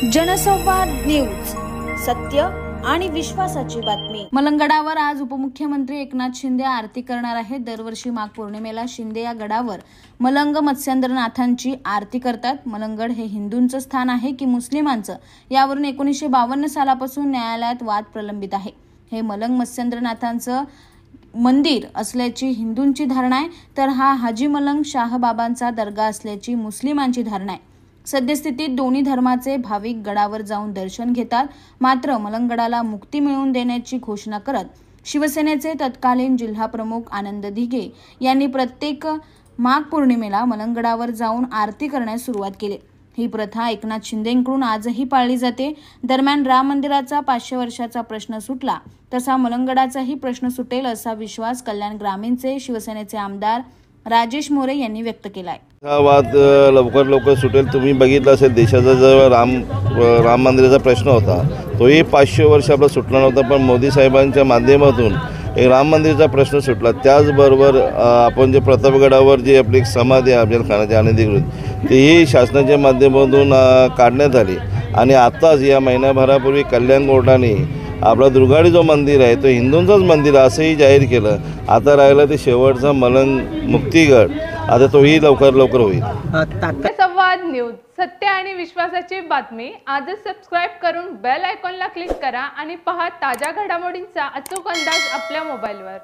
जनसंवाद न्यूज, सत्य आणि विश्वासाची बातमी। मलंगडावर आज उपमुख्यमंत्री एकनाथ शिंदे आरती करणार आहेत। दरवर्षी माघ पौर्णिमेला शिंदे या गडावर मलंग मत्स्येंद्रनाथांची आरती करतात। मलंगड हे हिंदूंचं स्थान आहे की मुस्लिमांचं, यावरून 1952 सालापासून न्यायालयात वाद प्रलंबित आहे। हे मलंग मत्स्येंद्रनाथांचं मंदिर असल्याची हिंदूंची धारणा आहे, तर हा हाजी मलंग शाहबाबांचा दर्गा असल्याची मुस्लिमांची धारणा आहे। सद्यस्थितीत दोन्ही धर्माचे भाविक गडावर जाऊन दर्शन घेतात। मात्र मलंगडाला मुक्ती मिळवून देण्याची घोषणा करत शिवसेनेचे तत्कालीन जिल्हा प्रमुख आनंद दिघे यांनी प्रत्येक माघ पौर्णिमेला मलंगडावर जाऊन आरती करण्यास सुरुवात केली। ही प्रथा एकनाथ शिंदेंकडून आजही पाळली जाते। दरम्यान राम मंदिराचा 500 वर्षाचा प्रश्न सुटला तसा मलंगडाचाही प्रश्न सुटेल असा विश्वास कल्याण ग्रामीणचे शिवसेनेचे आमदार राजेश मोरे यांनी व्यक्त केलाय। हा वाद लवकर सुटेल। तुम्ही बघितलं असेल, देशाचा जो राम मंदिराचा प्रश्न होता तोही 500 वर्ष आपला सुटला नव्हता, पण मोदी साहेबांच्या माध्यमातून एक राम मंदिराचा प्रश्न सुटला। त्याचबरोबर आपण जे प्रतापगडावर जी आपली समाधी आहे अफजल खानाची अनधिकृत, तीही शासनाच्या माध्यमातून काढण्यात आली। आणि आत्ताच या महिनाभरापूर्वी कल्याण कोर्टाने आपला दुर्गाडी जो मंदिर आहे तो हिंदूंचंच मंदिर असंही जाहीर केलं। आता राहिलं ते शेवटचा मलंग मुक्तीगड, आता तोही लवकर होईल। संवाद न्यूज, सत्य आणि विश्वासाची बातमी। आजच सबस्क्राइब करून बेल आयकॉनला क्लिक करा आणि पहा ताज्या घडामोडींचा अचूक अंदाज आपल्या मोबाईलवर।